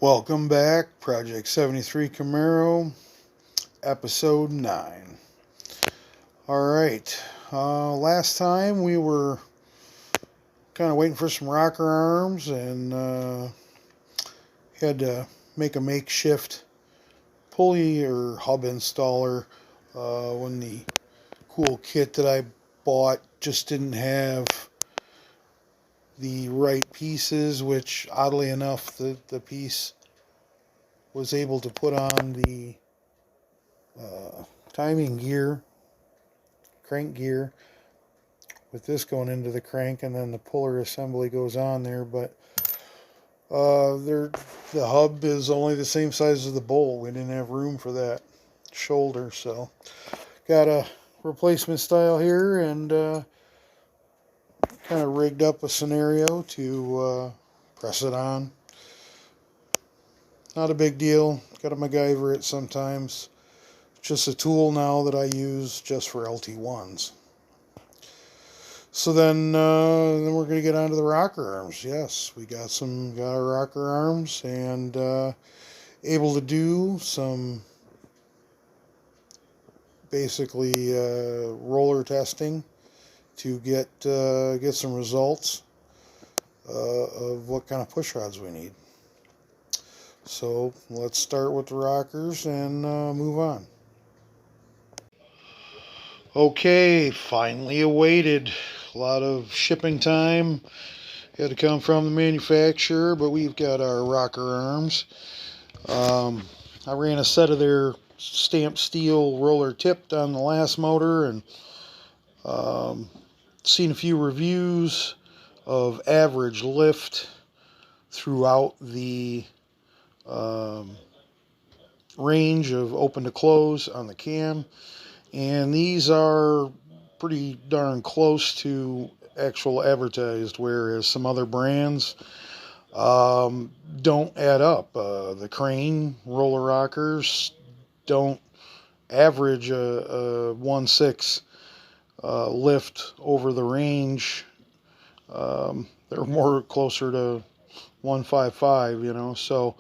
Welcome back, Project 73 Camaro, Episode 9. Alright, last time we were kind of waiting for some rocker arms and had to make a makeshift pulley or hub installer when the cool kit that I bought just didn't have the right pieces, which oddly enough the piece was able to put on the timing gear, crank gear, with this going into the crank, and then the puller assembly goes on there. But the hub is only the same size as the bowl. We didn't have room for that shoulder, so got a replacement style here, and kind of rigged up a scenario to press it on. Not a big deal. Got to MacGyver it sometimes. Just a tool now that I use just for LT1s. So then we're going to get onto the rocker arms. Yes, we got our rocker arms, and able to do some basically roller testing to get some results of what kind of push rods we need. So let's start with the rockers and move on. Okay, finally awaited. A lot of shipping time had to come from the manufacturer, but we've got our rocker arms. I ran a set of their stamped steel roller tipped on the last motor, and seen a few reviews of average lift throughout the range of open to close on the cam, and these are pretty darn close to actual advertised, whereas some other brands don't add up. The Crane roller rockers don't average a 1.6 lift over the range. They're more closer to 1.55, so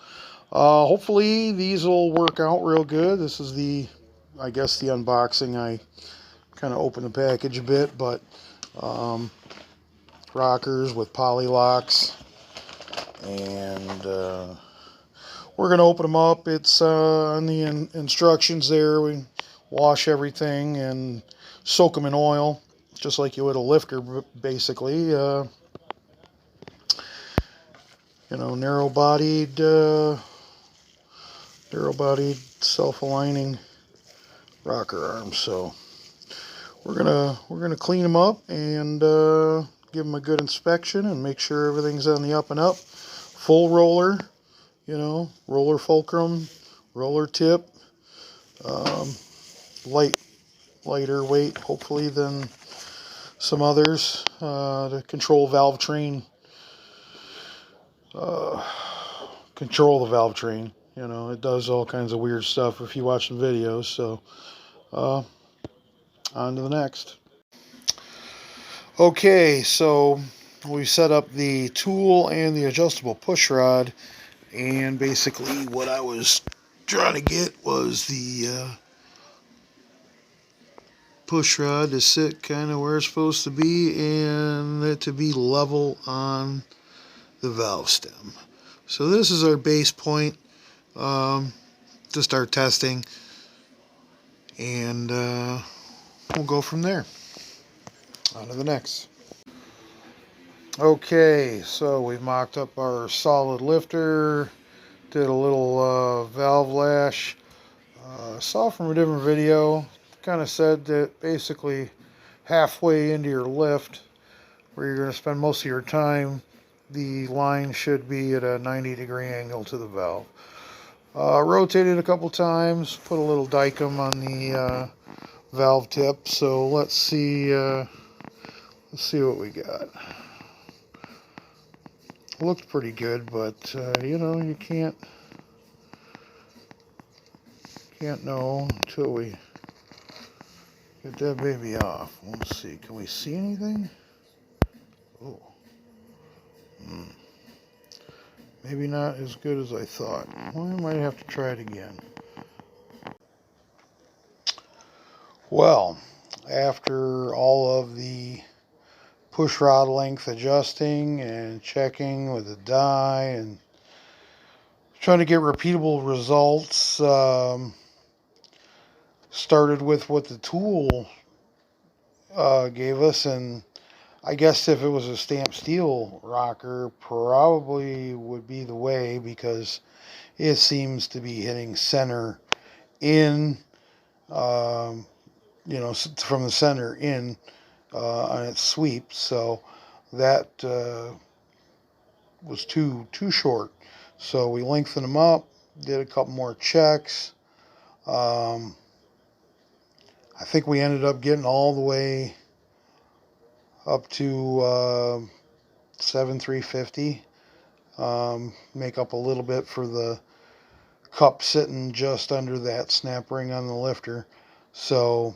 hopefully these will work out real good. This is I guess the unboxing. I kind of opened the package a bit, but rockers with poly locks, and we're going to open them up. It's on the instructions there. We wash everything and soak them in oil, just like you would a lifter, basically. Narrow-bodied, self-aligning rocker arms. So we're gonna clean them up and give them a good inspection and make sure everything's on the up and up. Full roller, roller fulcrum, roller tip, lighter weight hopefully than some others, to control the valve train. It does all kinds of weird stuff if you watch the videos. So on to the next. Okay, so we set up the tool and the adjustable push rod, and basically what I was trying to get was the push rod to sit kind of where it's supposed to be, and it to be level on the valve stem. So this is our base point to start testing, and we'll go from there. On to the next. Okay, so we've mocked up our solid lifter, did a little valve lash. Saw from a different video, kind of said that basically halfway into your lift, where you're going to spend most of your time, the line should be at a 90-degree angle to the valve. Rotated a couple times, put a little dicum on the valve tip. So let's see what we got. Looked pretty good, but you can't know until we get that baby off. Let's see. Can we see anything? Oh. Maybe not as good as I thought. Well, I might have to try it again. Well, after all of the push rod length adjusting and checking with the die and trying to get repeatable results, started with what the tool gave us, and I guess if it was a stamped steel rocker, probably would be the way, because it seems to be hitting center in, um, from the center in on its sweep. So that was too short. So we lengthened them up, did a couple more checks. Um, I think we ended up getting all the way up to 7,350. Make up a little bit for the cup sitting just under that snap ring on the lifter. So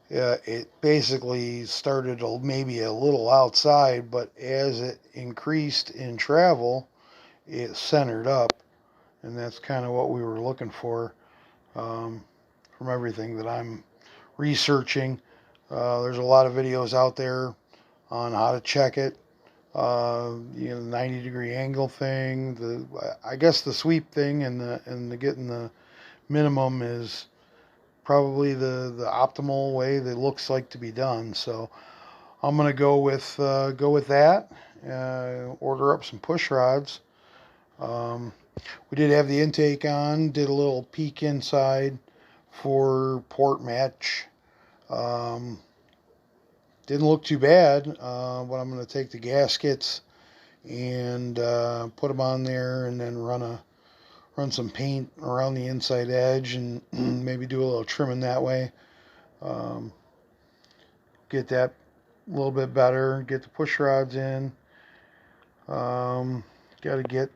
yeah, it basically started maybe a little outside, but as it increased in travel, it centered up, and that's kind of what we were looking for um, from everything that I'm researching. There's a lot of videos out there on how to check it. The 90-degree angle thing. I guess the sweep thing and the getting the minimum is probably the optimal way that looks like to be done. So I'm gonna go with that. Order up some push rods. Um, we did have the intake on. Did a little peek inside for port match. Um, didn't look too bad. But I'm gonna take the gaskets and put them on there, and then run some paint around the inside edge, and maybe do a little trimming that way. Um, get that a little bit better. Get the push rods in. Um, got to get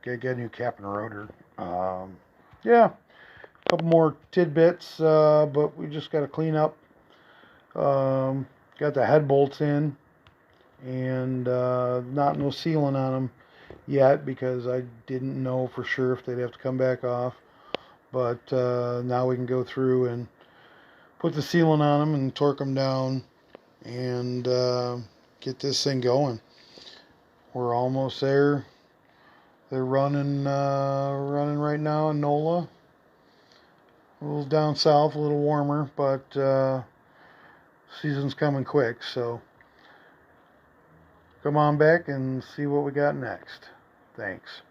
a new cap and rotor. Yeah, a couple more tidbits, but we just got to clean up. Got the head bolts in, and not no sealing on them yet, because I didn't know for sure if they'd have to come back off. But now we can go through and put the sealant on them and torque them down, and get this thing going. We're almost there. They're running right now in NOLA. A little down south, a little warmer, but season's coming quick. So come on back and see what we got next. Thanks.